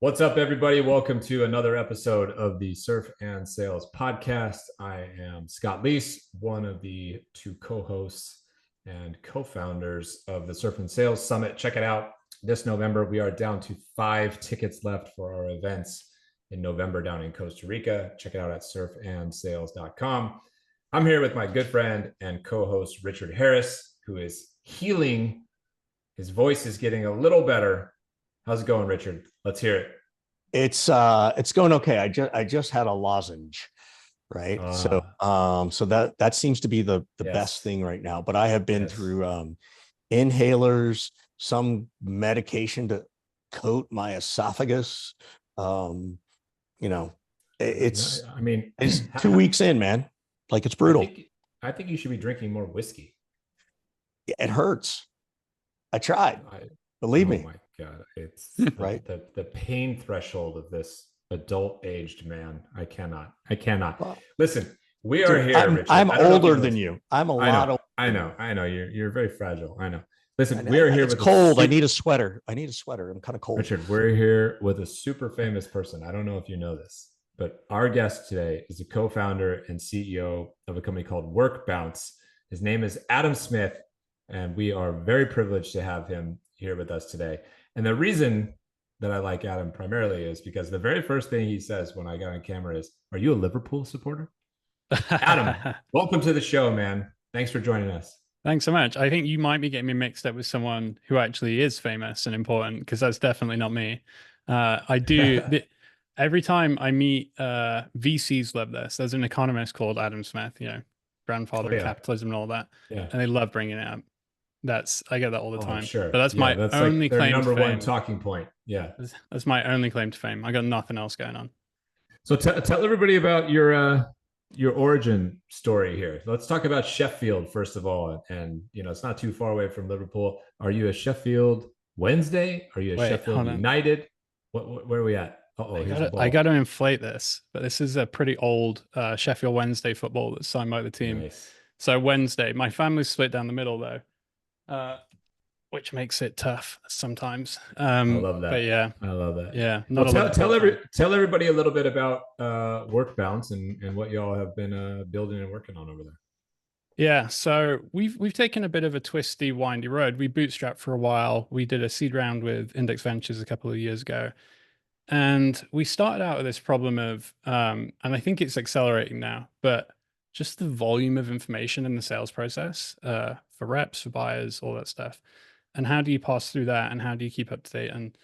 What's up, everybody? Welcome to another episode of the Surf and Sales podcast. I am Scott Leese, one of the two co-hosts and co-founders of the Surf and Sales Summit. Check it out. This November, we are down to 5 tickets left for our events in November down in Costa Rica. Check it out at surfandsales.com. I'm here with my good friend and co-host, Richard Harris, who is healing. His voice is getting a little better. How's it going, Richard? Let's hear it. It's going okay. I just had a lozenge, right? So that seems to be the best thing right now. But I have been through inhalers, some medication to coat my esophagus. It's 2 weeks in, man. Like, it's brutal. I think you should be drinking more whiskey. It hurts. I tried. Believe me. Oh my God. It's right. The pain threshold of this adult aged man. I cannot. Listen, we are here, Richard. I'm older than you. I'm a lot older. I know. You're very fragile. I know. Listen, we are here with cold. I need a sweater. I'm kind of cold. Richard, we're here with a super famous person. I don't know if you know this, but our guest today is a co-founder and CEO of a company called Workbounce. His name is Adam Smith, and we are very privileged to have him here with us today. And the reason that I like Adam primarily is because the very first thing he says when I got on camera is, "Are you a Liverpool supporter?" Adam, welcome to the show, man. Thanks for joining us. Thanks so much. I think you might be getting me mixed up with someone who actually is famous and important, because that's definitely not me. I do. Every time I meet VCs love this. There's an economist called Adam Smith, grandfather of capitalism and all that. Yeah. And they love bringing it up. I get that all the time. Sure. But that's my only claim to fame. Number one talking point. Yeah. That's my only claim to fame. I got nothing else going on. So tell everybody about your origin story here. Let's talk about Sheffield first of all. And it's not too far away from Liverpool. Are you a Sheffield Wednesday? Are you a Sheffield United? Where are we at? I got to inflate this, but this is a pretty old Sheffield Wednesday football that's signed by the team. Nice. So Wednesday, my family's split down the middle though. Which makes it tough sometimes. I love that. But yeah, I love that. Yeah. Tell everybody a little bit about Workbounce and what y'all have been building and working on over there. Yeah, so we've taken a bit of a twisty, windy road. We bootstrapped for a while. We did a seed round with Index Ventures a couple of years ago, and we started out with this problem of, and I think it's accelerating now, but just the volume of information in the sales process for reps, for buyers, all that stuff. And how do you pass through that, and how do you keep up to date? And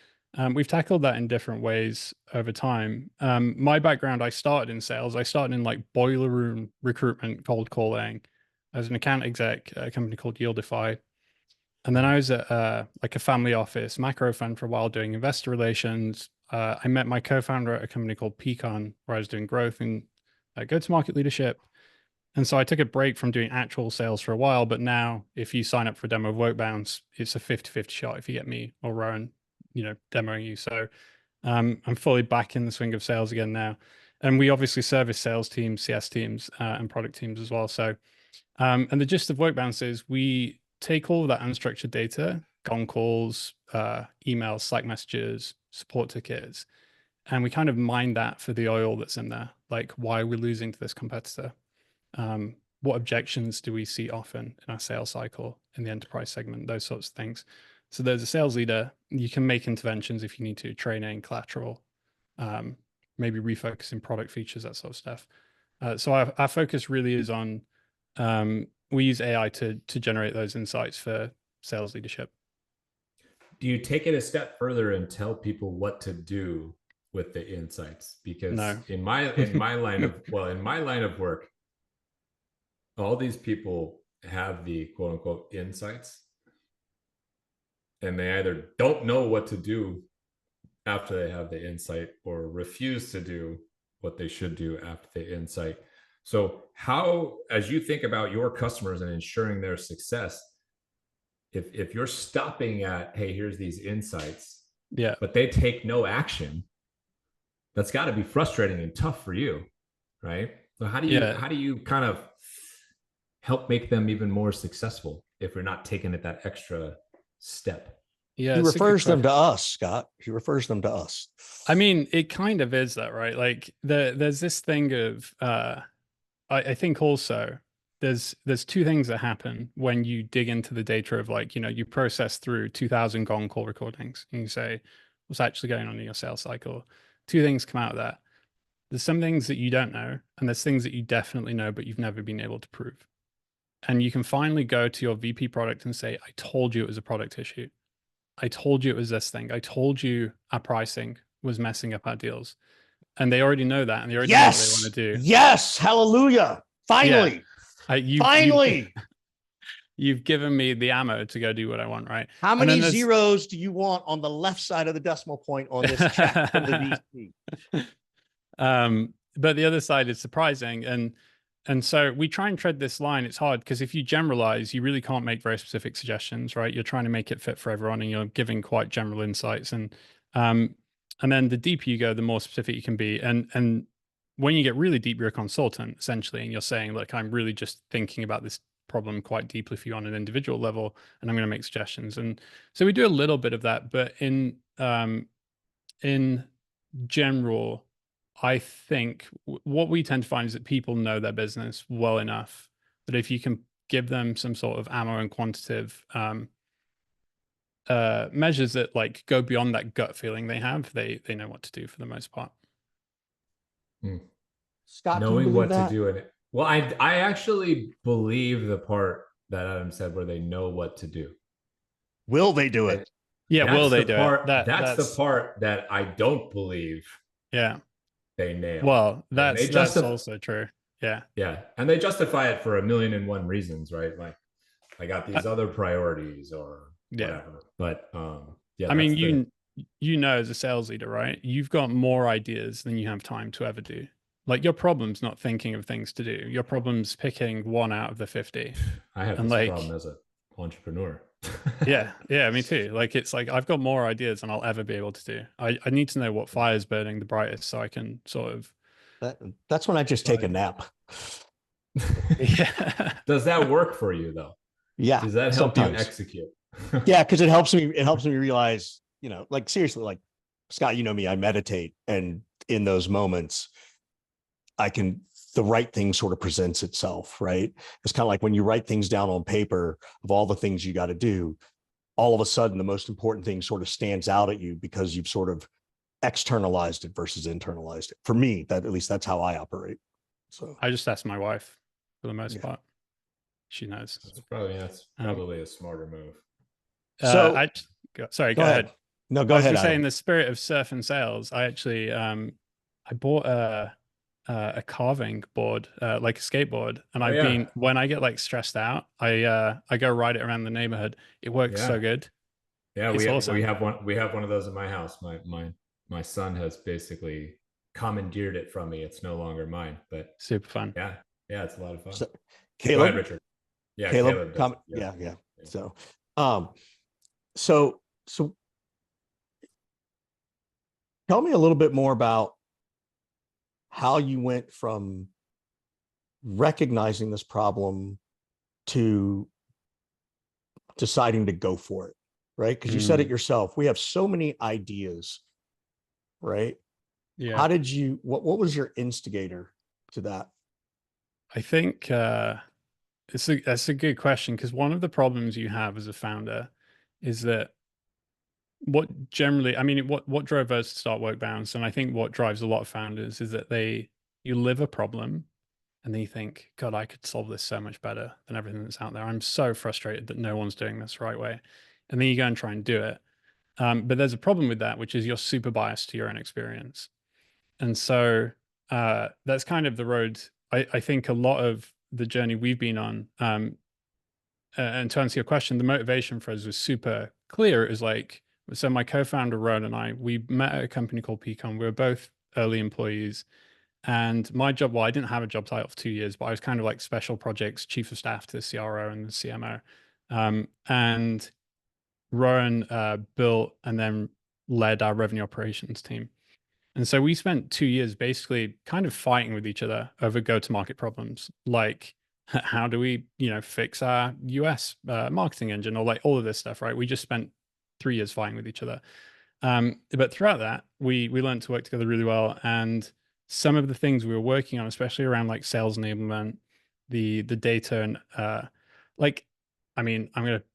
we've tackled that in different ways over time. My background, I started in sales. I started in like boiler room recruitment, cold calling. I was an account exec at a company called Yieldify. And then I was at like a family office, macro fund for a while doing investor relations. I met my co-founder at a company called Pecan, where I was doing growth and go-to-market leadership. And so I took a break from doing actual sales for a while, but now if you sign up for a demo of Workbounce, it's a 50-50 shot if you get me or Rowan, demoing you. So I'm fully back in the swing of sales again now. And we obviously service sales teams, CS teams, and product teams as well. So, and the gist of Workbounce is we take all of that unstructured data, gong calls, emails, Slack messages, support tickets, and we kind of mine that for the oil that's in there, like why we're losing to this competitor. What objections do we see often in our sales cycle in the enterprise segment, those sorts of things. So there's a sales leader, you can make interventions if you need to, training, collateral, maybe refocusing product features, that sort of stuff. So our focus really is on, we use AI to generate those insights for sales leadership. Do you take it a step further and tell people what to do with the insights? Because in my line of work, all these people have the quote unquote insights, and they either don't know what to do after they have the insight or refuse to do what they should do after the insight. So how, as you think about your customers and ensuring their success, if you're stopping at, hey, here's these insights, but they take no action, that's got to be frustrating and tough for you, right? So how do you kind of help make them even more successful if you're not taking it that extra step? Yeah, he refers them to us, Scott. He refers them to us. I mean, it kind of is that, right? Like there's this thing of I think also there's two things that happen when you dig into the data of, like, you know, you process through 2,000 gong call recordings and you say what's actually going on in your sales cycle. Two things come out of that. There's some things that you don't know, and there's things that you definitely know but you've never been able to prove. And you can finally go to your VP product and say, I told you it was a product issue. I told you it was this thing. I told you our pricing was messing up our deals. And they already know that, and they already know what they want to do. Yes, hallelujah. Finally. Yeah. Finally. You've given me the ammo to go do what I want, right? How many zeros do you want on the left side of the decimal point on this check from the VC? But the other side is surprising. And so we try and tread this line. It's hard because if you generalize, you really can't make very specific suggestions, right? You're trying to make it fit for everyone, and you're giving quite general insights. And then the deeper you go, the more specific you can be. And when you get really deep, you're a consultant essentially, and you're saying, look, I'm really just thinking about this problem quite deeply for you on an individual level, and I'm going to make suggestions. And so we do a little bit of that, but in general, I think what we tend to find is that people know their business well enough that if you can give them some sort of ammo and quantitative measures that like go beyond that gut feeling they have, they know what to do for the most part. Scott, knowing what to do in it. Well, I actually believe the part that Adam said where they know what to do. Will they do it? Yeah, will they do it? That's the part that I don't believe. Yeah. They nail. Well, that's also true. Yeah. Yeah. And they justify it for 1,000,001 reasons, right? Like, I got these other priorities or whatever. But I mean, you know, as a sales leader, right? You've got more ideas than you have time to ever do. Like, your problem's not thinking of things to do. Your problem's picking one out of the 50. I have this problem as an entrepreneur. yeah, me too. Like, it's like I've got more ideas than I'll ever be able to do. I need to know what fire's burning the brightest so I can sort of. That's when I just take a nap. Yeah. Does that work for you though? Yeah. Does that help you execute? Yeah, because it helps me realize, you know, like seriously, like Scott, you know me, I meditate, and in those moments the right thing sort of presents itself, right? It's kind of like when you write things down on paper of all the things you got to do, all of a sudden the most important thing sort of stands out at you because you've sort of externalized it versus internalized it. For me, at least that's how I operate. So I just ask my wife for the most part. She knows. That's probably a smarter move. Sorry, go ahead. No, go ahead. I was saying, in the spirit of surf and sales, I actually I bought a carving board, like a skateboard, and when I get like stressed out, I go ride it around the neighborhood. It works so good. Yeah, we have one of those in my house. My son has basically commandeered it from me. It's no longer mine, but super fun. Yeah, it's a lot of fun. So, Caleb, go ahead, Richard. Yeah, Caleb. Yeah. So tell me a little bit more about how you went from recognizing this problem to deciding to go for it, right? Because you said it yourself. We have so many ideas, right? Yeah. How did you, what was your instigator to that? I think that's a good question, because one of the problems you have as a founder is that what drove us to start Workbounce, and I think what drives a lot of founders, is that you live a problem and then you think, God, I could solve this so much better than everything that's out there. I'm so frustrated that no one's doing this the right way. And then you go and try and do it. But there's a problem with that, which is you're super biased to your own experience. And so that's kind of the road. I think a lot of the journey we've been on, and to answer your question, the motivation for us was super clear. It was like, so my co-founder, Ron, and I, we met at a company called Pecan. We were both early employees. And my job, well, I didn't have a job title for 2 years, but I was kind of like special projects chief of staff to the CRO and the CMO. And Rowan built and then led our revenue operations team. And so we spent 2 years basically kind of fighting with each other over go-to-market problems. Like, how do we, fix our US marketing engine, or like all of this stuff, right? We just spent 3 years fighting with each other. But throughout that, we learned to work together really well. And some of the things we were working on, especially around like sales enablement, the data, and like, I mean, I'm going to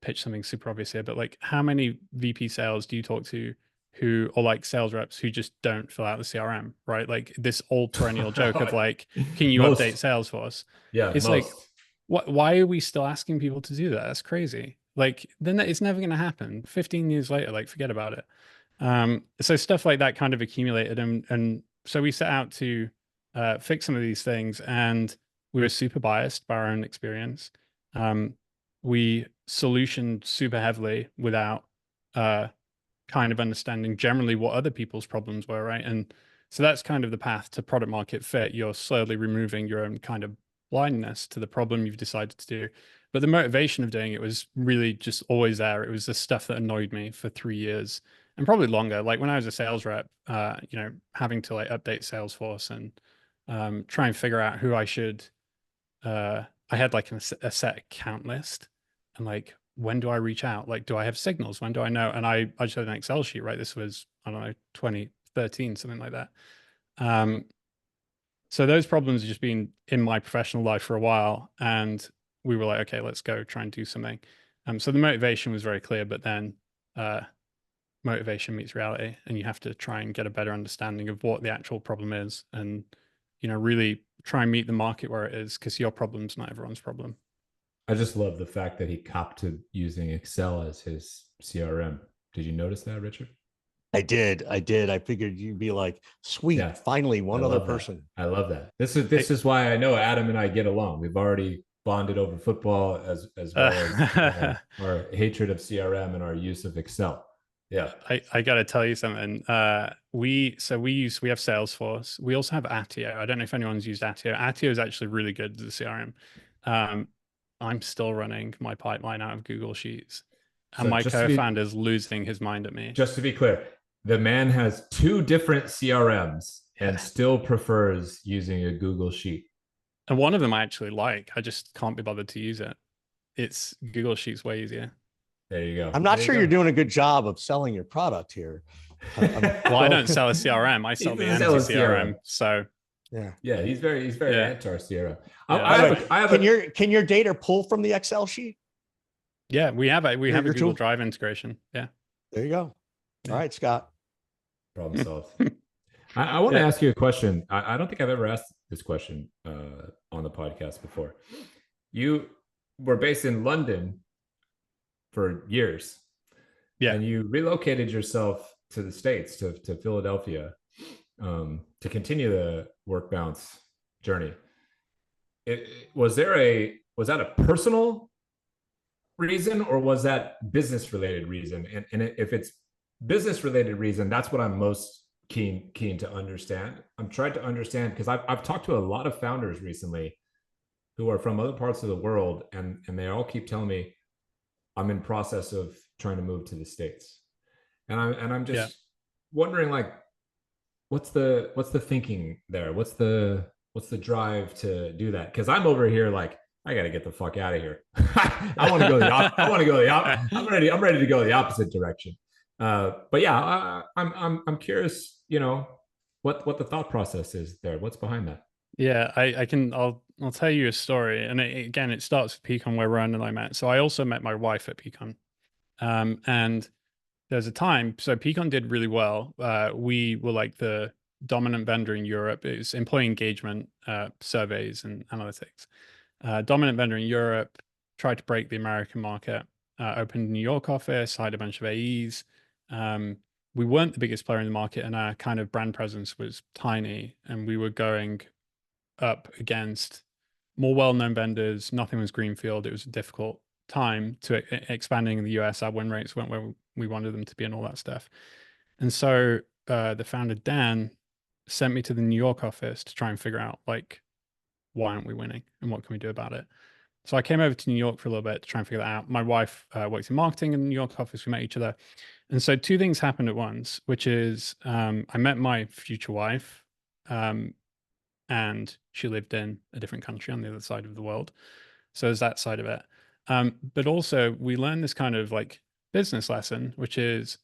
pitch something super obvious here, but like, how many VP sales do you talk to who, or like sales reps who just don't fill out the CRM, right? Like this old perennial joke of like, can you update Salesforce? Yeah, it's like, why are we still asking people to do that? That's crazy. Like, then it's never going to happen. 15 years later, like, forget about it. So stuff like that kind of accumulated, and so we set out to fix some of these things, and we were super biased by our own experience. We solutioned super heavily without kind of understanding generally what other people's problems were, right? And so that's kind of the path to product market fit. You're slowly removing your own kind of blindness to the problem you've decided to do. But the motivation of doing it was really just always there. It was the stuff that annoyed me for 3 years and probably longer. Like when I was a sales rep, having to like update Salesforce and try and figure out who I should. I had like a set account list, and like, when do I reach out? Like, do I have signals? When do I know? And I just had an Excel sheet, right? This was, I don't know, 2013, something like that. So those problems have just been in my professional life for a while. And we were like, okay, let's go try and do something. So the motivation was very clear, but then motivation meets reality, and you have to try and get a better understanding of what the actual problem is, and, really try and meet the market where it is, because your problem's not everyone's problem. I just love the fact that he copped to using Excel as his CRM. Did you notice that, Richard? I did. I figured you'd be like, sweet, yeah, finally one other person. I love that. This is why I know Adam and I get along. We've already bonded over football as well as our hatred of CRM and our use of Excel. Yeah. I got to tell you something. We have Salesforce. We also have Attio. I don't know if anyone's used Attio. Attio is actually really good at the CRM. I'm still running my pipeline out of Google Sheets, and my co-founder is losing his mind at me. Just to be clear, the man has 2 different CRMs and still prefers using a Google Sheet. And one of them I actually like. I just can't be bothered to use it. It's Google Sheets way easier. There you go. I'm not sure you're doing a good job of selling your product here. Well, I don't sell a CRM. I sell the anti-CRM. So yeah, he's very anti-CRM. Can your data pull from the Excel sheet? Yeah, we have a Google Drive integration. Yeah. There you go. All right, Scott. Problem solved. I want to ask you a question. I don't think I've ever asked this question on the podcast before. You were based in London for years. Yeah. And you relocated yourself to the States, to Philadelphia, to continue the Workbounce journey. Was that a personal reason, or was that business related reason? And if it's business related reason, that's what I'm most keen to understand. I'm trying to understand, because I've talked to a lot of founders recently who are from other parts of the world, and they all keep telling me, I'm in process of trying to move to the States. And I'm just wondering, like, what's the thinking there? What's the drive to do that? Because I'm over here like, I got to get the fuck out of here. I want to go I'm ready to go the opposite direction. But yeah, I'm curious, what the thought process is there. What's behind that? Yeah, I'll tell you a story. And again, it starts with Peakon, where Ron and I met. So I also met my wife at Peakon. And there's a time, so Peakon did really well. We were like the dominant vendor in Europe. It was employee engagement surveys and analytics. Dominant vendor in Europe, tried to break the American market, opened a New York office, hired a bunch of AEs. We weren't the biggest player in the market, and our kind of brand presence was tiny, and we were going up against more well-known vendors. Nothing was greenfield. It was a difficult time to expanding in the US. Our win rates weren't where we wanted them to be and all that stuff. And so the founder, Dan, sent me to the New York office to try and figure out, like, why aren't we winning and what can we do about it? So I came over to New York for a little bit to try and figure that out. My wife works in marketing in the New York office. We met each other. And so 2 things happened at once, which is I met my future wife, and she lived in a different country on the other side of the world. So there's that side of it. But also we learned this kind of like business lesson, which is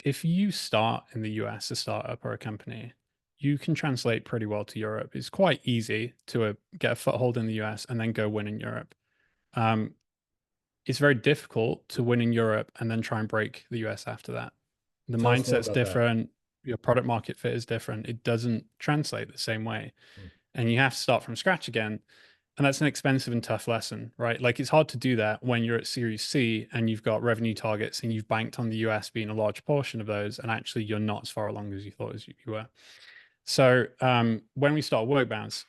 if you start in the US, a startup or a company, you can translate pretty well to Europe. It's quite easy to get a foothold in the US and then go win in Europe. It's very difficult to win in Europe and then try and break the US after that. The mindset's different. Your product market fit is different. It doesn't translate the same way. And you have to start from scratch again. And that's an expensive and tough lesson, right? Like, it's hard to do that when you're at Series C and you've got revenue targets and you've banked on the US being a large portion of those, and actually you're not as far along as you thought as you were. So when we started Workbounce,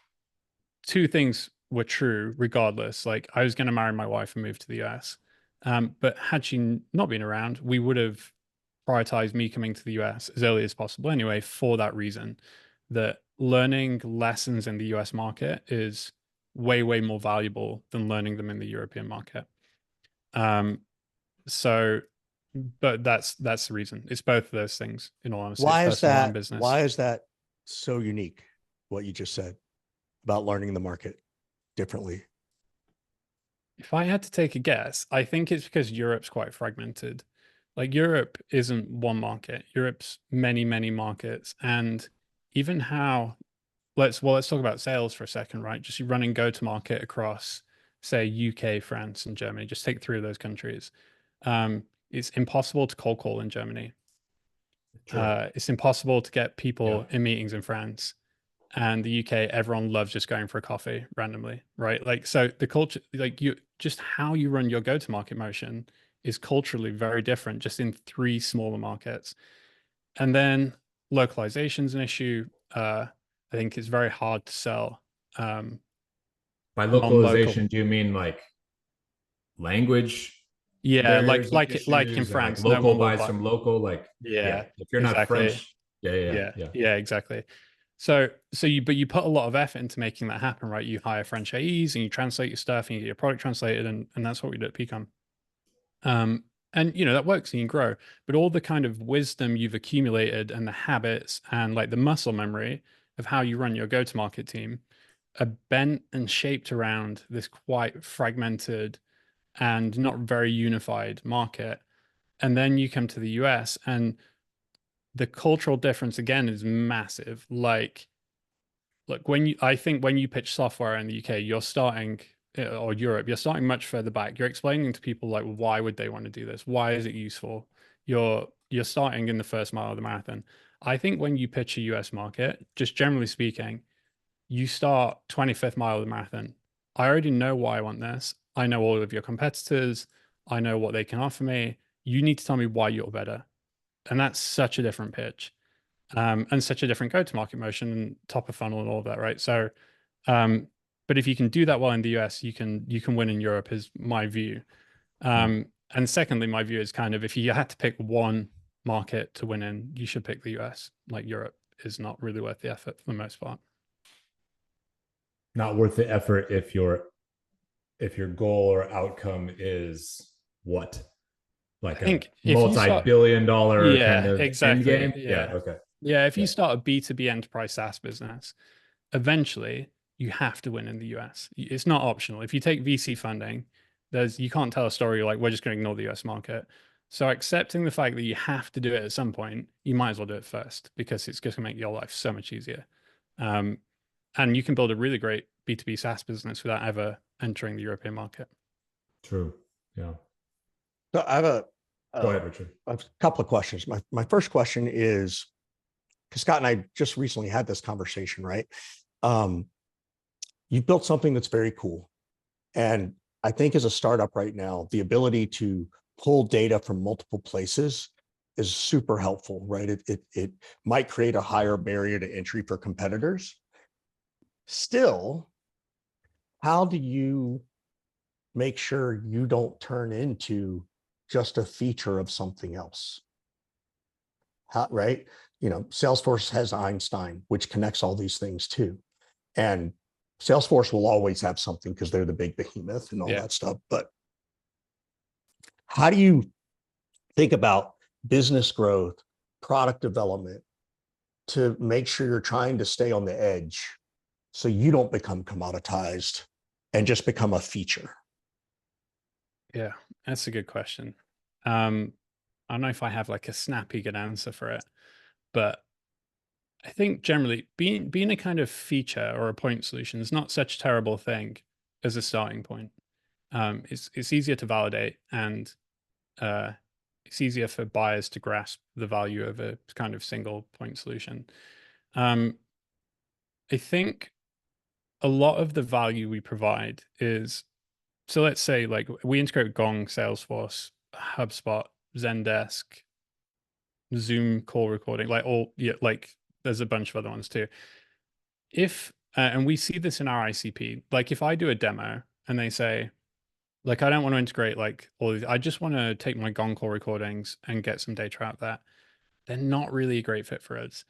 two things were true regardless. Like, I was going to marry my wife and move to the US. But had she not been around, we would have prioritized me coming to the US as early as possible anyway, for that reason, that learning lessons in the US market is way, way more valuable than learning them in the European market. But that's the reason. It's both of those things, in all honesty. Why is that? Why is that so unique, what you just said about learning the market differently? If I had to take a guess, I think it's because Europe's quite fragmented. Like, Europe isn't one market. Europe's many, many markets. And even how, let's talk about sales for a second, right? Just you running go-to-market across, say, UK, France, and Germany. Just take 3 of those countries. It's impossible to cold call in Germany. It's impossible to get people in meetings in France. And the UK, everyone loves just going for a coffee randomly, right? Like, so the culture, like, just how you run your go-to-market motion is culturally very different, just in 3 smaller markets. And then localization's an issue. I think it's very hard to sell. By localization, do you mean like language? Yeah, like in France, like local buys from local, like if you're not French, exactly. So you put a lot of effort into making that happen, right? You hire French AEs and you translate your stuff and you get your product translated, and that's what we did at Pecan. And that works and you can grow, but all the kind of wisdom you've accumulated and the habits and like the muscle memory of how you run your go-to-market team are bent and shaped around this quite fragmented and not very unified market. And then you come to the US and the cultural difference again is massive. Like, look, I think when you pitch software in the UK, you're starting, or Europe, you're starting much further back. You're explaining to people, like, why would they want to do this? Why is it useful? You're starting in the first mile of the marathon. I think when you pitch a US market, just generally speaking, you start 25th mile of the marathon. I already know why I want this. I know all of your competitors. I know what they can offer me. You need to tell me why you're better. And that's such a different pitch, and such a different go-to-market motion and top of funnel and all of that, right? So, but if you can do that well in the US, you can win in Europe, is my view. And secondly, my view is kind of, if you had to pick one market to win in, you should pick the US. Like, Europe is not really worth the effort for the most part. Not worth the effort if your goal or outcome is what? Like, I think a multi-billion-dollar kind of end game? Yeah, if you start a B2B enterprise SaaS business, eventually you have to win in the US. It's not optional. If you take VC funding, you can't tell a story like, we're just going to ignore the US market. So accepting the fact that you have to do it at some point, you might as well do it first, because it's going to make your life so much easier. And you can build a really great B2B SaaS business without ever entering the European market. True. Yeah. So I have go ahead, Richard. I have a couple of questions. My first question is, because Scott and I just recently had this conversation, right? You've built something that's very cool. And I think as a startup right now, the ability to pull data from multiple places is super helpful, right? It might create a higher barrier to entry for competitors. Still, how do you make sure you don't turn into just a feature of something else? How, right? Salesforce has Einstein, which connects all these things too. And Salesforce will always have something because they're the big behemoth and all that stuff. But how do you think about business growth, product development, to make sure you're trying to stay on the edge so you don't become commoditized and just become a feature? Yeah, that's a good question. I don't know if I have like a snappy good answer for it, but I think generally being a kind of feature or a point solution is not such a terrible thing as a starting point. It's easier to validate, and uh, it's easier for buyers to grasp the value of a kind of single point solution. I think a lot of the value we provide is, so let's say like we integrate Gong, Salesforce, HubSpot, Zendesk, Zoom call recording, like all, yeah, like there's a bunch of other ones too. If and we see this in our ICP, like if I do a demo and they say, like, I don't want to integrate like all these, I just want to take my Gong call recordings and get some data out there, they're not really a great fit for us.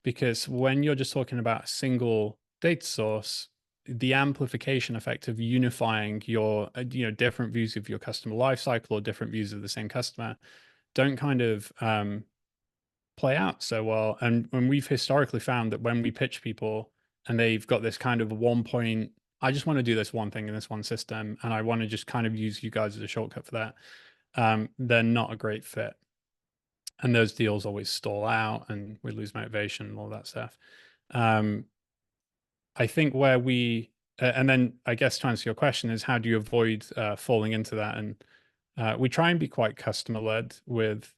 Because when you're just talking about a single data source, the amplification effect of unifying your different views of your customer lifecycle or different views of the same customer don't kind of play out so well. And when we've historically found that when we pitch people and they've got this kind of one point, I just want to do this one thing in this one system, and I want to just kind of use you guys as a shortcut for that, they're not a great fit. And those deals always stall out and we lose motivation and all that stuff. I think where we, and then I guess to answer your question is how do you avoid falling into that? And we try and be quite customer led with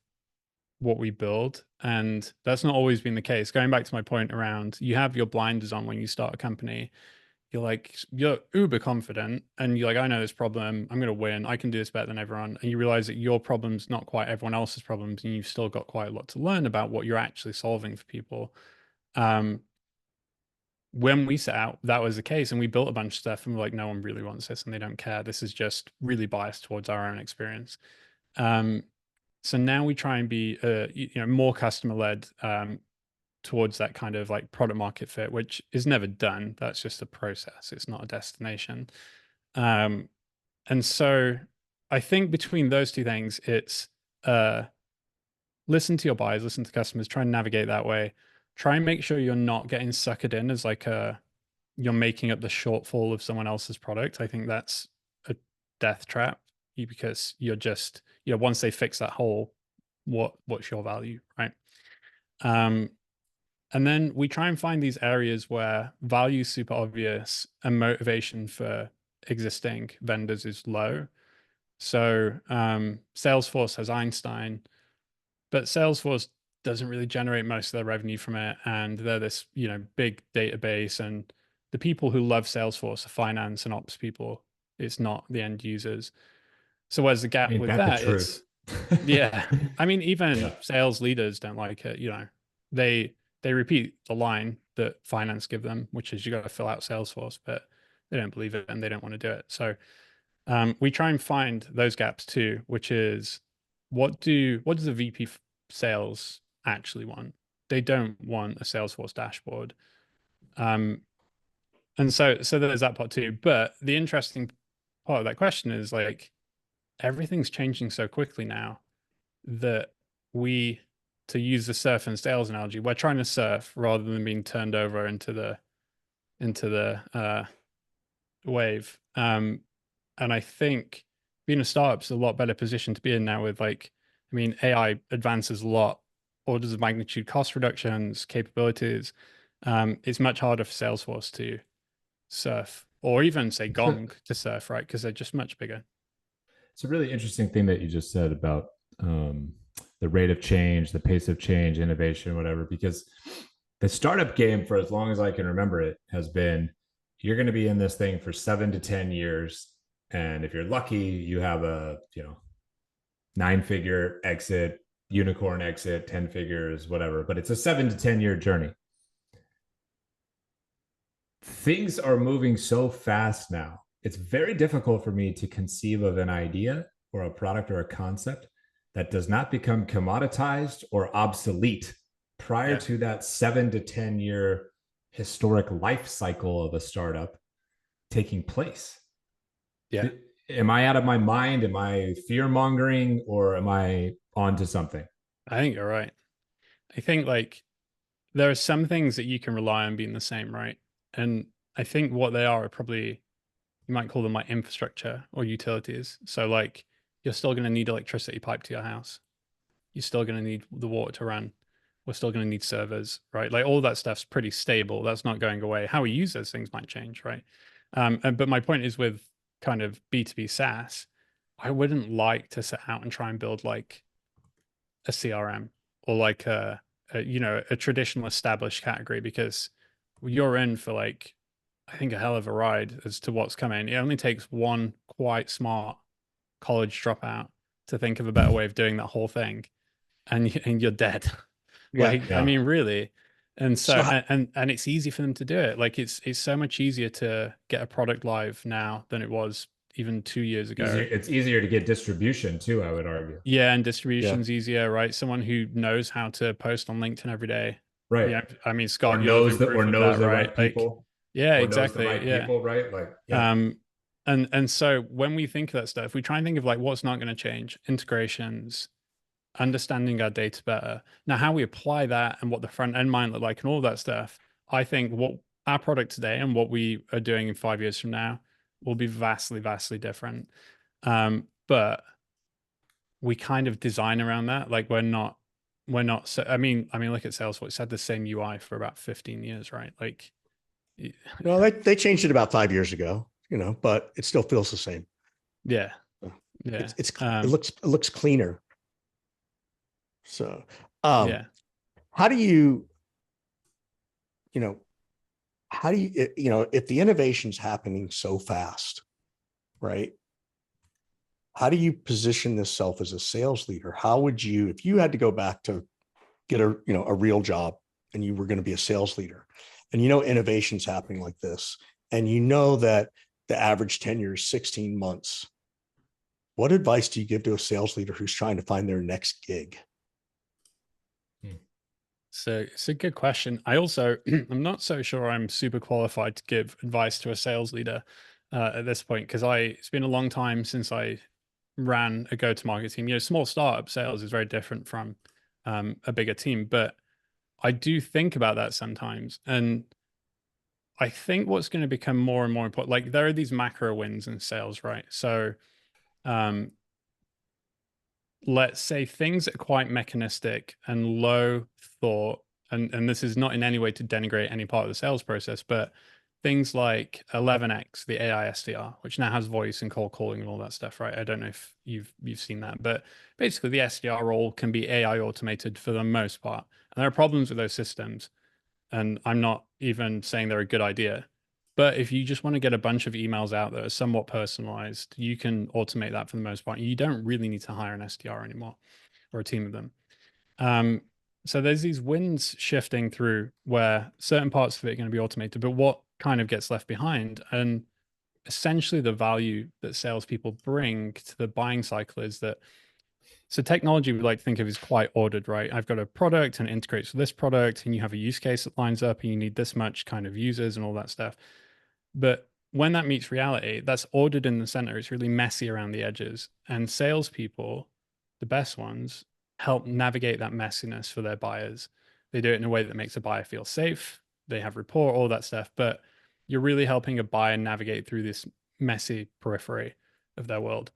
what we build. And that's not always been the case. Going back to my point around, you have your blinders on when you start a company. You're uber confident and you're like, I know this problem, I'm going to win, I can do this better than everyone. And you realize that your problem's not quite everyone else's problems, and you've still got quite a lot to learn about what you're actually solving for people. When we set out, that was the case, and we built a bunch of stuff and we're like, no one really wants this and they don't care. This is just really biased towards our own experience. So now we try and be more customer led, towards that kind of like product market fit, which is never done. That's just a process. It's not a destination. And so I think between those two things, it's listen to your buyers, listen to customers, try and navigate that way. Try and make sure you're not getting suckered in as like you're making up the shortfall of someone else's product. I think that's a death trap, because you're just, once they fix that hole, what's your value, right? And then we try and find these areas where value is super obvious and motivation for existing vendors is low. So Salesforce has Einstein, but Salesforce doesn't really generate most of their revenue from it. And they're this, big database. And the people who love Salesforce are finance and ops people. It's not the end users. So where's the gap with that? It's, yeah. I mean, even sales leaders don't like it. They repeat the line that finance give them, which is you got to fill out Salesforce, but they don't believe it and they don't want to do it. So we try and find those gaps too, which is what does a VP sales actually want? They don't want a Salesforce dashboard. And so there's that part too. But the interesting part of that question is like everything's changing so quickly now that to use the surf and sales analogy, we're trying to surf rather than being turned over into the wave. And I think being a startup is a lot better position to be in now with AI advances a lot, orders of magnitude, cost reductions, capabilities. It's much harder for Salesforce to surf, or even say Gong to surf, right? Because they're just much bigger. It's a really interesting thing that you just said about the rate of change, the pace of change, innovation, whatever, because the startup game, for as long as I can remember it, has been you're going to be in this thing for 7 to 10 years. And if you're lucky, you have a 9-figure exit, unicorn exit, 10 figures, whatever. But it's a 7 to 10 year journey. Things are moving so fast now. It's very difficult for me to conceive of an idea or a product or a concept that does not become commoditized or obsolete prior to that 7 to 10 year historic life cycle of a startup taking place. Yeah. Am I out of my mind? Am I fear mongering, or am I onto something? I think you're right. I think there are some things that you can rely on being the same, right? And I think what they are probably, you might call them like infrastructure or utilities. So you're still going to need electricity piped to your house. You're still going to need the water to run. We're still going to need servers, right? Like all that stuff's pretty stable. That's not going away. How we use those things might change, right? But my point is with kind of B2B SaaS, I wouldn't like to set out and try and build like a CRM or like a traditional established category, because you're in for like, I think, a hell of a ride as to what's coming. It only takes one quite smart college dropout to think of a better way of doing that whole thing, and you're dead. Like, I mean, really. And so, and it's easy for them to do it. Like it's so much easier to get a product live now than it was even 2 years ago. It's easier to get distribution too, I would argue. Yeah, and distribution's easier, right? Someone who knows how to post on LinkedIn every day. Right. Yeah. I mean, Scott, or knows the right people. Like, yeah, or exactly. Knows the right people, right? Like, yeah. And so when we think of that stuff, we try and think of like what's not going to change: integrations, understanding our data better. Now, how we apply that and what the front end might look like and all that stuff, I think what our product today and what we are doing in 5 years from now will be vastly, vastly different. But we kind of design around that. Like we're not so, I mean, look at Salesforce. It's had the same UI for about 15 years, right? Like, no, they changed it about 5 years ago, but it still feels the same. Yeah. Yeah. It looks cleaner. So, yeah. How do you, if the innovation's happening so fast, right? How do you position yourself as a sales leader? How would you, if you had to go back to get a real job and you were going to be a sales leader, and innovation's happening like this, and that the average tenure is 16 months, what advice do you give to a sales leader who's trying to find their next gig? So it's a good question. I also, I'm not so sure I'm super qualified to give advice to a sales leader at this point, because it's been a long time since I ran a go-to-market team. Small startup sales is very different from a bigger team, but I do think about that sometimes. And I think what's going to become more and more important, like there are these macro wins in sales, right? So let's say things that are quite mechanistic and low thought, and this is not in any way to denigrate any part of the sales process, but things like 11x, the AI SDR, which now has voice and cold calling and all that stuff, right? I don't know if you've seen that, but basically the SDR role can be AI automated for the most part. And there are problems with those systems, and I'm not even saying they're a good idea. But if you just want to get a bunch of emails out that are somewhat personalized, you can automate that for the most part. You don't really need to hire an SDR anymore or a team of them. So there's these wins shifting through where certain parts of it are going to be automated, but what kind of gets left behind? And essentially the value that salespeople bring to the buying cycle is that, so technology we like to think of is quite ordered, right? I've got a product and it integrates with this product, and you have a use case that lines up, and you need this much kind of users and all that stuff. But when that meets reality, that's ordered in the center. It's really messy around the edges. And salespeople, the best ones, help navigate that messiness for their buyers. They do it in a way that makes a buyer feel safe. They have rapport, all that stuff. But you're really helping a buyer navigate through this messy periphery of their world.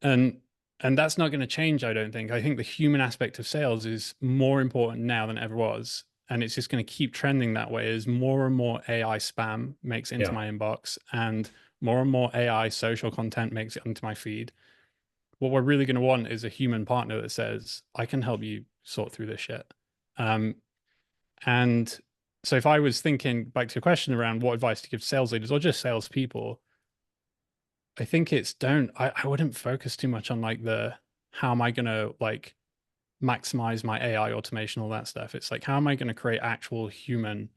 And that's not going to change, I don't think. I think the human aspect of sales is more important now than it ever was. And it's just going to keep trending that way as more and more AI spam makes it into my inbox, and more AI social content makes it into my feed. What we're really going to want is a human partner that says, I can help you sort through this shit. And so if I was thinking back to your question around what advice to give sales leaders or just salespeople, I think it's I wouldn't focus too much on like how am I going to like maximize my AI automation, all that stuff. It's like, how am I going to create actual human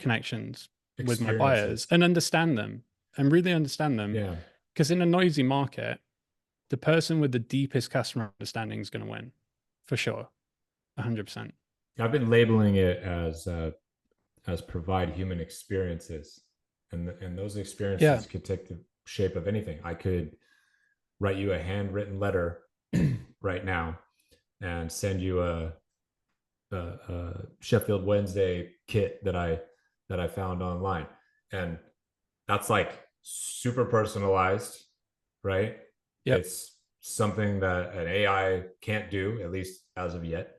connections with my buyers and understand them and really understand them? Yeah. Because in a noisy market, the person with the deepest customer understanding is going to win for sure. 100%. I've been labeling it as provide human experiences, and those experiences could take the shape of anything. I could write you a handwritten letter right now and send you a Sheffield Wednesday kit that I found online, and that's like super personalized, right? It's something that an AI can't do, at least as of yet.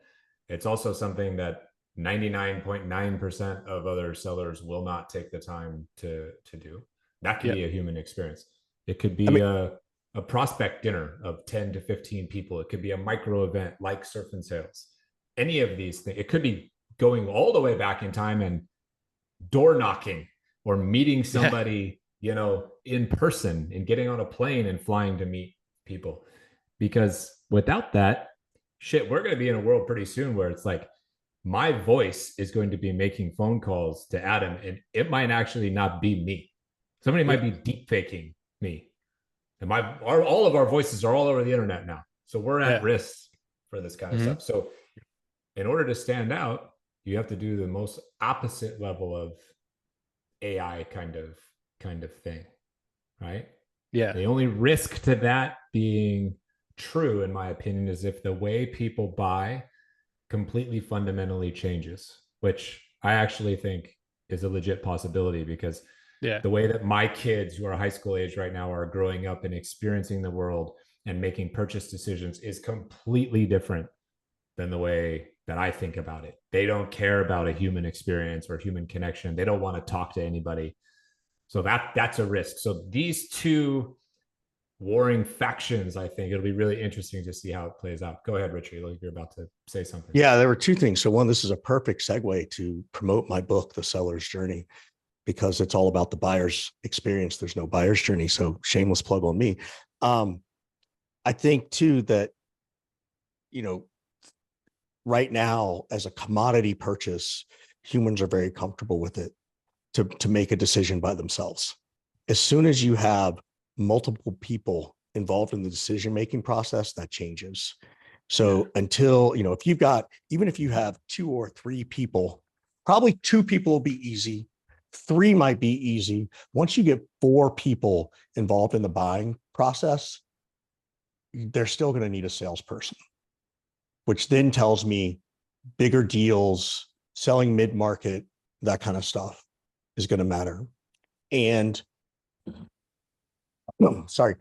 It's also something that 99.9% of other sellers will not take the time to do. That could be a human experience. It could be a prospect dinner of 10 to 15 people. It could be a micro event like Surf and Sales. Any of these things. It could be going all the way back in time and door knocking or meeting somebody, you know, in person and getting on a plane and flying to meet people. Because without that, shit, we're going to be in a world pretty soon where it's like my voice is going to be making phone calls to Adam, and it might actually not be me. Somebody might be deep faking me. And all of our voices are all over the internet now. So we're at risk for this kind of stuff. So in order to stand out, you have to do the most opposite level of AI kind of thing, right? Yeah. The only risk to that being true, in my opinion, is if the way people buy completely fundamentally changes, which I actually think is a legit possibility, because the way that my kids who are high school age right now are growing up and experiencing the world and making purchase decisions is completely different than the way that I think about it. They don't care about a human experience or human connection. They don't want to talk to anybody. So that's a risk. So these two warring factions, I think it'll be really interesting to see how it plays out. Go ahead, Richard. Like you're about to say something. Yeah, there were two things. So one, this is a perfect segue to promote my book, The Seller's Journey, because it's all about the buyer's experience. There's no buyer's journey. So shameless plug on me. I think too that, you know, right now as a commodity purchase, humans are very comfortable with it to make a decision by themselves. As soon as you have multiple people involved in the decision-making process, that changes. So until, you know, if you've got, even if you have 2 or 3 people, probably 2 people will be easy. 3 might be easy. Once you get 4 people involved in the buying process, they're still going to need a salesperson, which then tells me bigger deals, selling mid-market, that kind of stuff is going to matter. And sorry,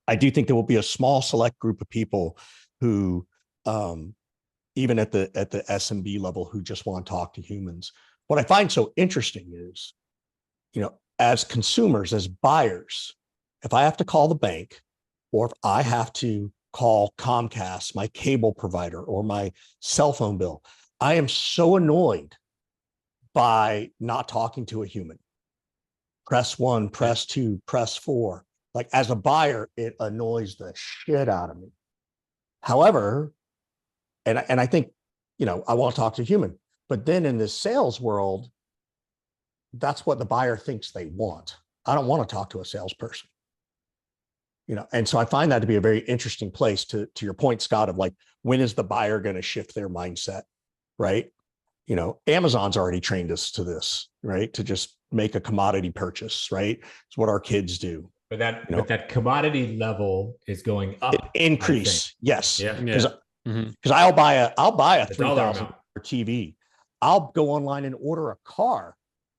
I do think there will be a small select group of people who, even at the SMB level, who just want to talk to humans. What I find so interesting is, you know, as consumers, as buyers, if I have to call the bank, or if I have to call Comcast, my cable provider, or my cell phone bill, I am so annoyed by not talking to a human. Press 1, press 2, press 4. Like, as a buyer, it annoys the shit out of me. However, and I think, you know, I want to talk to a human, but then in the sales world, that's what the buyer thinks they want. I don't want to talk to a salesperson. You know, and so I find that to be a very interesting place, to your point, Scott, of like, when is the buyer going to shift their mindset, right? You know, Amazon's already trained us to this, right? To just make a commodity purchase, right? It's what our kids do. But that, you know, but that commodity level is going up. Increase, yes. Yeah. Because I'll buy a $3,000 TV. I'll go online and order a car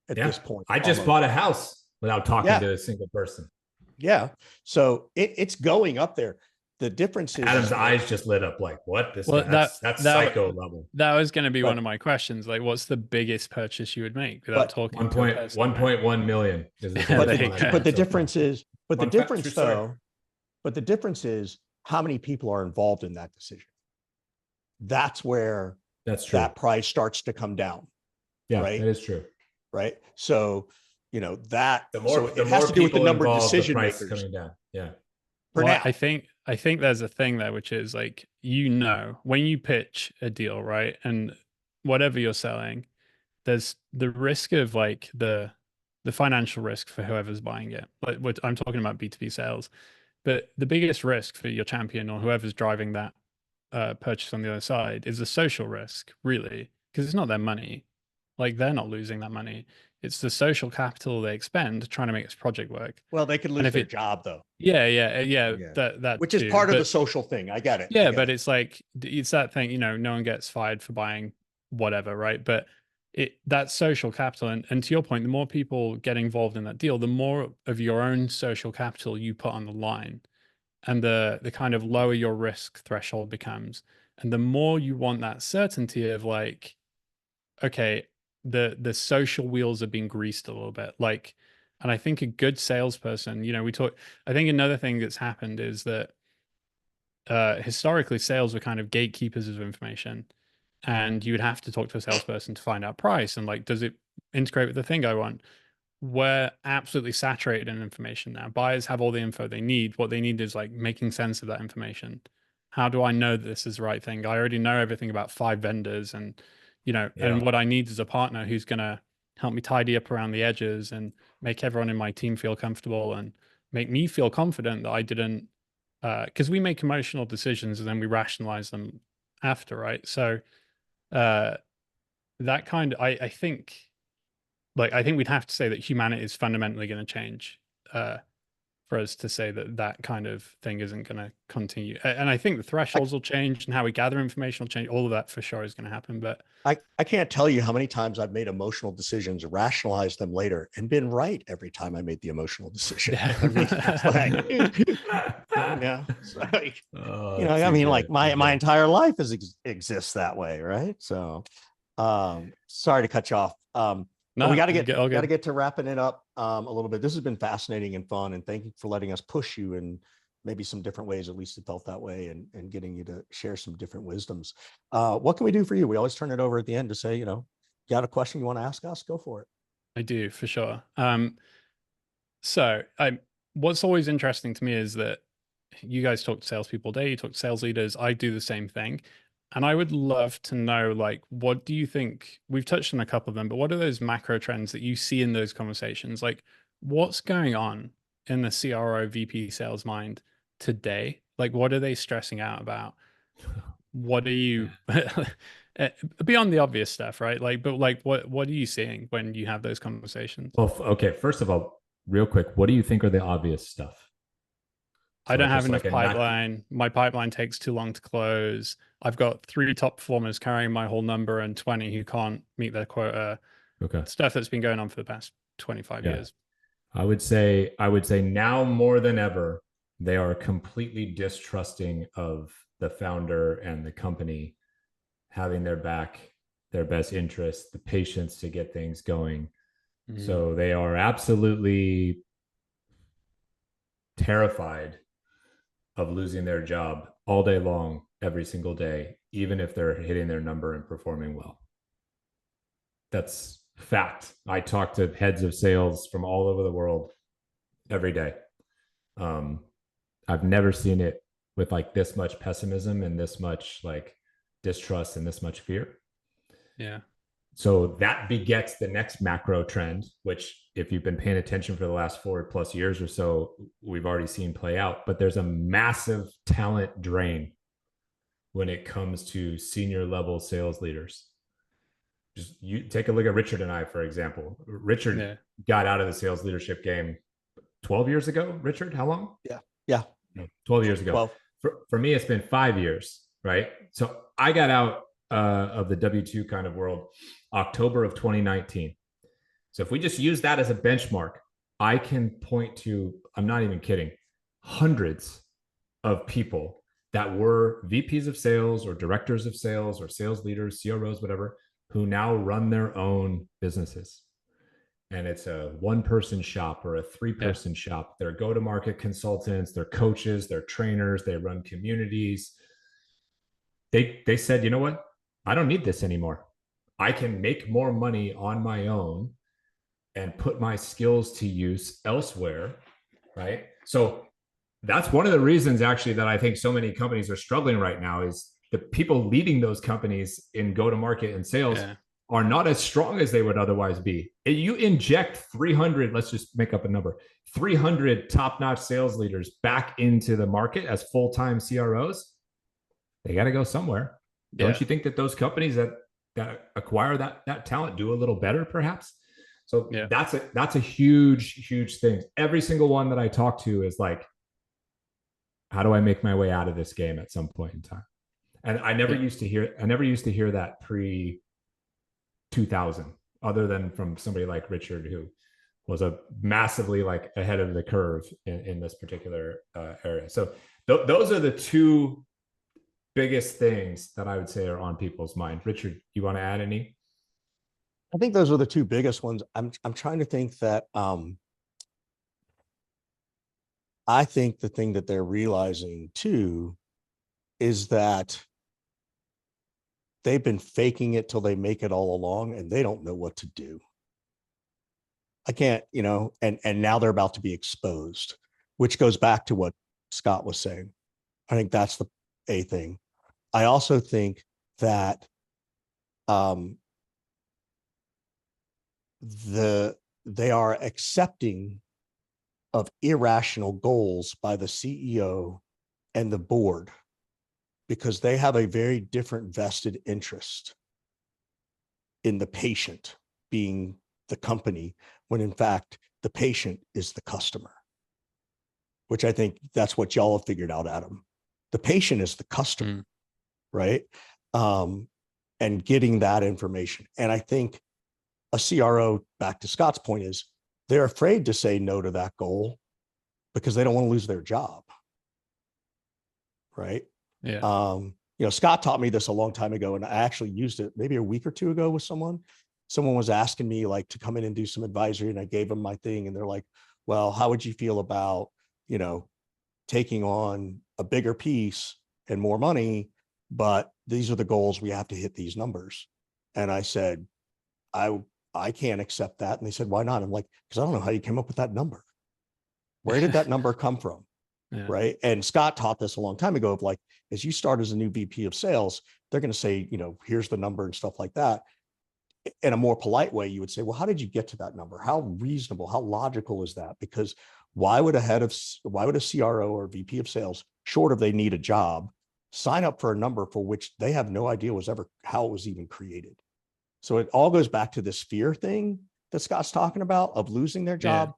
at this point. I just bought a house without talking to a single person. Yeah. So it's going up there. The difference is Adam's eyes just lit up like, what? That's psycho level. That was going to be one of my questions. Like, what's the biggest purchase you would make without talking? 1.1 million. But the difference is, the difference is how many people are involved in that decision. That's where that price starts to come down. Yeah, right? That is true. Right. So, you know, that the more it has to do with the number of decision makers coming down. Yeah. Well, I think there's a thing there, which is like, you know, when you pitch a deal, right, and whatever you're selling, there's the risk of like the financial risk for whoever's buying it. Like, what I'm talking about B2B sales, but the biggest risk for your champion or whoever's driving that purchase on the other side is the social risk, really, because it's not their money. Like, they're not losing that money. It's the social capital they expend trying to make this project work. Well, they could lose their job though. Yeah. That which is part of the social thing. I get it. Yeah, but it's like, it's that thing, you know, no one gets fired for buying whatever, right? But that social capital, and to your point, the more people get involved in that deal, the more of your own social capital you put on the line. and the kind of lower your risk threshold becomes. And the more you want that certainty of like, okay, the social wheels are being greased a little bit. Like, and I think a good salesperson, I think another thing that's happened is that historically sales were kind of gatekeepers of information, and you would have to talk to a salesperson to find out price and like, does it integrate with the thing I want? We're absolutely saturated in information now. Buyers have all the info they need. What they need is like making sense of that information. How do I know that this is the right thing? I already know everything about 5 vendors, and and what I need is a partner who's going to help me tidy up around the edges and make everyone in my team feel comfortable and make me feel confident that I didn't, because we make emotional decisions and then we rationalize them after, right? So that kind of, I think, like, I think we'd have to say that humanity is fundamentally going to change for us to say that that kind of thing isn't going to continue. And I think the thresholds will change and how we gather information will change. All of that for sure is going to happen. But I can't tell you how many times I've made emotional decisions, rationalized them later, and been right every time I made the emotional decision. Yeah. I mean, it's like, I mean, like my entire life exists that way, right? So, sorry to cut you off. No, we got to get to wrapping it up a little bit. This has been fascinating and fun, and thank you for letting us push you in maybe some different ways. At least it felt that way, and getting you to share some different wisdoms. What can we do for you? We always turn it over at the end to say, you got a question you want to ask us? Go for it. I do, for sure. What's always interesting to me is that you guys talk to salespeople all day, you talk to sales leaders. I do the same thing. And I would love to know, like, what do you think? We've touched on a couple of them, but what are those macro trends that you see in those conversations? Like, what's going on in the CRO VP sales mind today? Like, what are they stressing out about? What are you beyond the obvious stuff, right? Like, but like, what are you seeing when you have those conversations? Well, okay. First of all, real quick, what do you think are the obvious stuff? So I don't have enough pipeline. My pipeline takes too long to close. I've got 3 top performers carrying my whole number and 20 who can't meet their quota. Okay. Stuff that's been going on for the past 25 years. I would say now more than ever, they are completely distrusting of the founder and the company having their back, their best interest, the patience to get things going. Mm-hmm. So they are absolutely terrified of losing their job all day long, every single day, even if they're hitting their number and performing well. That's fact. I talk to heads of sales from all over the world every day. I've never seen it with like this much pessimism and this much like distrust and this much fear. Yeah. So that begets the next macro trend, which if you've been paying attention for the last 4+ years or so, we've already seen play out. But there's a massive talent drain when it comes to senior level sales leaders. Just you take a look at Richard and I, for example. Richard got out of the sales leadership game 12 years ago. Richard, how long? Yeah. 12 years ago. 12. For me, it's been 5 years, right? So I got out of the W2 kind of world October of 2019. So if we just use that as a benchmark, I can point to, I'm not even kidding, hundreds of people that were VPs of sales or directors of sales or sales leaders, CROs, whatever, who now run their own businesses. And it's a 1-person shop or a 3-person shop. They're go-to-market consultants, they're coaches, they're trainers, they run communities. They said, you know what? I don't need this anymore. I can make more money on my own and put my skills to use elsewhere, right? So that's one of the reasons actually that I think so many companies are struggling right now is the people leading those companies in go-to-market and sales are not as strong as they would otherwise be. If you inject 300, let's just make up a number, 300 top-notch sales leaders back into the market as full-time CROs, they got to go somewhere. Don't you think that those companies that acquire that talent do a little better perhaps? So that's a huge thing. Every single one that I talk to is like, how do I make my way out of this game at some point in time? And I never used to hear that pre 2000, other than from somebody like Richard, who was a massively like ahead of the curve in this particular area. So those are the two biggest things that I would say are on people's mind. Richard, you want to add any? I think those are the two biggest ones. I'm trying to think that I think the thing that they're realizing too is that they've been faking it till they make it all along, and they don't know what to do. I can't, and now they're about to be exposed, which goes back to what Scott was saying. I think that's a thing. I also think that they are accepting of irrational goals by the CEO and the board because they have a very different vested interest in the patient being the company, when in fact the patient is the customer, which I think that's what y'all have figured out, Adam. The patient is the customer, right? And getting that information. And I think a CRO, back to Scott's point, is they're afraid to say no to that goal because they don't want to lose their job, right? Yeah. Scott taught me this a long time ago, and I actually used it maybe a week or two ago with someone. Someone was asking me like to come in and do some advisory, and I gave them my thing, and they're like, well, how would you feel about, taking on a bigger piece and more money, but these are the goals, we have to hit these numbers. And I said, I can't accept that. And they said, why not? I'm like, because I don't know how you came up with that number. Where did that number come from? Yeah. Right. And Scott taught this a long time ago of like, as you start as a new VP of sales, they're going to say, here's the number and stuff like that. In a more polite way, you would say, well, how did you get to that number? How reasonable, how logical is that? Because why would a CRO or VP of sales, short of they need a job, sign up for a number for which they have no idea how it was even created? So it all goes back to this fear thing that Scott's talking about of losing their job.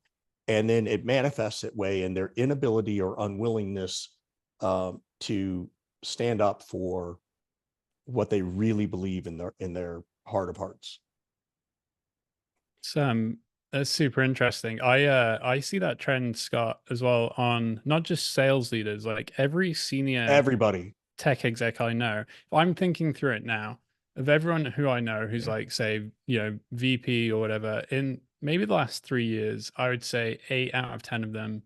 Yeah. And then it manifests that way in their inability or unwillingness to stand up for what they really believe in their heart of hearts. That's super interesting. I see that trend, Scott, as well, on not just sales leaders, like everybody tech exec I know. If I'm thinking through it now, of everyone who I know who's like, say, VP or whatever, in maybe the last 3 years, I would say 8 out of 10 of them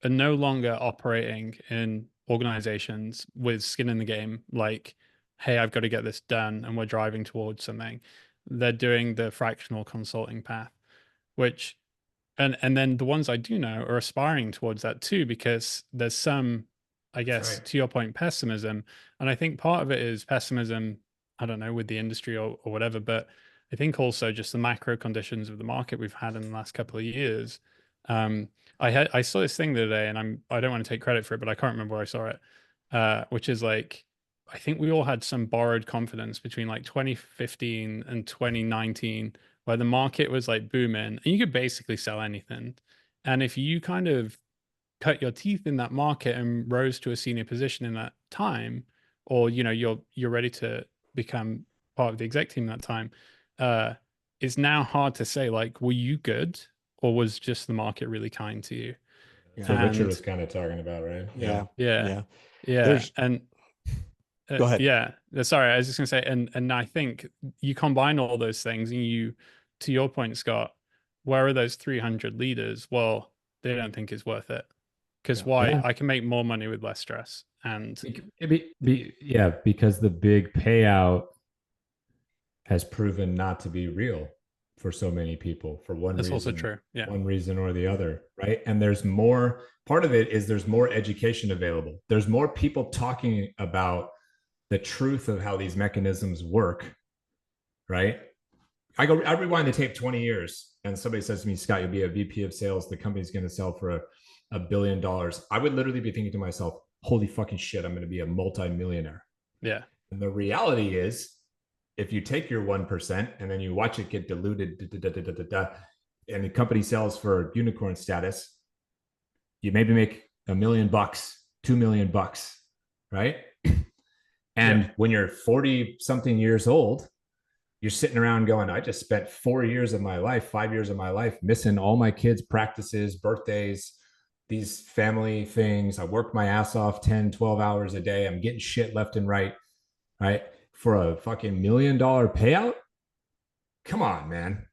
are no longer operating in organizations with skin in the game. Like, hey, I've got to get this done and we're driving towards something. They're doing the fractional consulting path, which, and then the ones I do know are aspiring towards that too, because there's some, I guess, to your point, pessimism. And I think part of it is pessimism, I don't know, with the industry or whatever, but I think also just the macro conditions of the market we've had in the last couple of years. I saw this thing the other day, and I don't want to take credit for it, but I can't remember where I saw it, which is like, I think we all had some borrowed confidence between like 2015 and 2019, where the market was like booming and you could basically sell anything. And if you kind of cut your teeth in that market and rose to a senior position in that time, or you're ready to become part of the exec team that time, it's now hard to say, like, were you good or was just the market really kind to you? That's what Richard was kind of talking about, right? Yeah. And go ahead. Yeah, sorry, I was just gonna say, and I think you combine all those things, and to your point, Scott, where are those 300 leaders? Well, they don't think it's worth it. Because why? Yeah. I can make more money with less stress. And because the big payout has proven not to be real for so many people for one reason. That's also true. Yeah. One reason or the other, right? And there's more, part of it is there's more education available. There's more people talking about the truth of how these mechanisms work, right? I rewind the tape 20 years and somebody says to me, Scott, you'll be a VP of sales. The company's going to sell for $1 billion. I would literally be thinking to myself, holy fucking shit, I'm going to be a multi-millionaire. Yeah. And the reality is, if you take your 1% and then you watch it get diluted, and the company sells for unicorn status, you maybe make $1 million, $2 million, right? And when you're 40 something years old, you're sitting around going, I just spent 4 years of my life, 5 years of my life missing all my kids' practices, birthdays, these family things. I work my ass off 10, 12 hours a day. I'm getting shit left and right, right? For a fucking $1 million payout? Come on, man.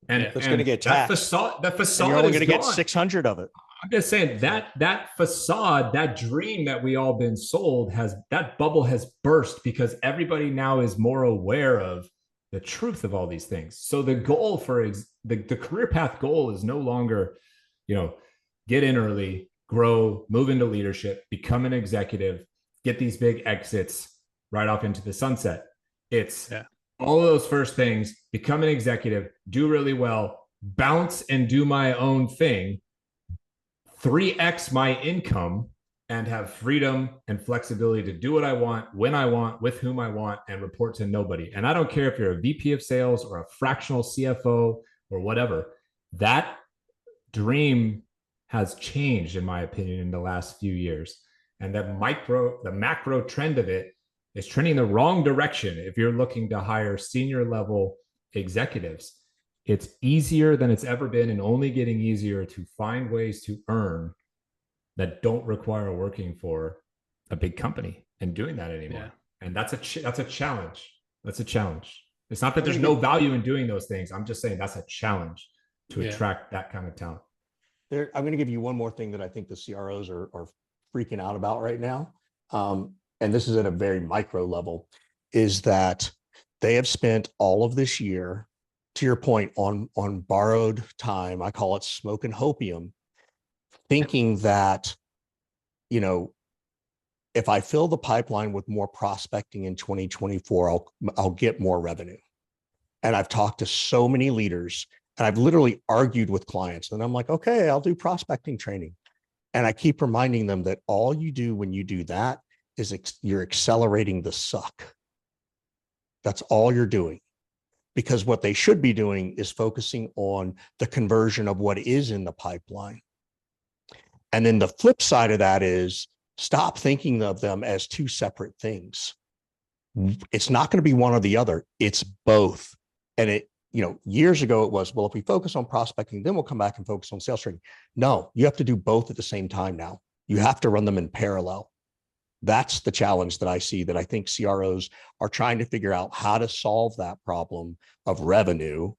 And it's going to get taxed. That facade, you're only going to get gone. 600 of it. I'm just saying that facade, that dream that we all been sold, that bubble has burst because everybody now is more aware of the truth of all these things. So the goal for the career path goal is no longer, get in early, grow, move into leadership, become an executive, get these big exits right off into the sunset. It's all of those first things, become an executive, do really well, bounce and do my own thing, 3x my income, and have freedom and flexibility to do what I want, when I want, with whom I want, and report to nobody. And I don't care if you're a VP of sales or a fractional CFO or whatever. That dream has changed, in my opinion, in the last few years. And the macro trend of it is trending the wrong direction. If you're looking to hire senior level executives, it's easier than it's ever been and only getting easier to find ways to earn that don't require working for a big company and doing that anymore. And that's a challenge. That's a challenge. It's not that there's no value in doing those things. I'm just saying that's a challenge to attract that kind of talent. I'm going to give you one more thing that I think the CROs are freaking out about right now. And this is at a very micro level, is that they have spent all of this year, to your point, on borrowed time. I call it smoke and hopium, thinking that, if I fill the pipeline with more prospecting in 2024, I'll get more revenue. And I've talked to so many leaders, and I've literally argued with clients, and I'm like, okay, I'll do prospecting training. And I keep reminding them that all you do when you do that is you're accelerating the suck. That's all you're doing. Because what they should be doing is focusing on the conversion of what is in the pipeline. And then the flip side of that is stop thinking of them as two separate things. It's not going to be one or the other. It's both. And years ago it was, well, if we focus on prospecting, then we'll come back and focus on sales training. No, you have to do both at the same time now. You have to run them in parallel. That's the challenge that I see, that I think CROs are trying to figure out how to solve that problem of revenue.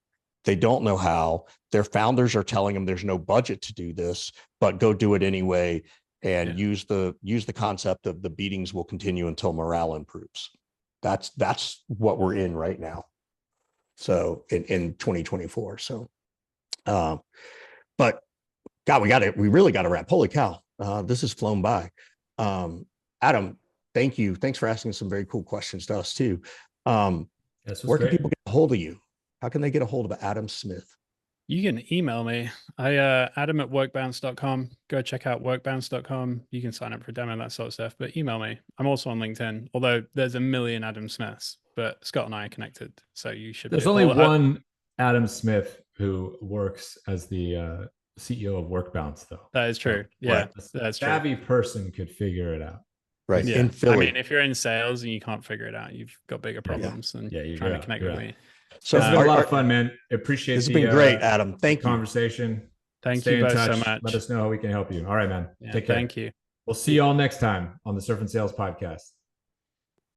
They don't know how. Their founders are telling them there's no budget to do this, but go do it anyway, and use the concept of the beatings will continue until morale improves. That's what we're in right now. So in 2024. So, but God, we really got to wrap. Holy cow. This has flown by. Adam, thank you. Thanks for asking some very cool questions to us too. Where can people get a hold of you? How can they get a hold of Adam Smith? You can email me. Adam@workbounce.com. Go check out workbounce.com. You can sign up for a demo, that sort of stuff, but email me. I'm also on LinkedIn, although there's a million Adam Smiths, but Scott and I are connected. So you should. There's only one Adam Smith who works as the CEO of Workbounce, though. That is true. Yeah, that's true. Savvy person could figure it out. Right. Yeah. In Philly. I mean, if you're in sales and you can't figure it out, you've got bigger problems than trying to connect with me. So it's been a lot of fun, man. Appreciate this has been great, Adam. Thank you. Conversation. Thank you both so much. Let us know how we can help you. All right, man. Take care. Thank you. We'll see you all next time on the Surf and Sales Podcast.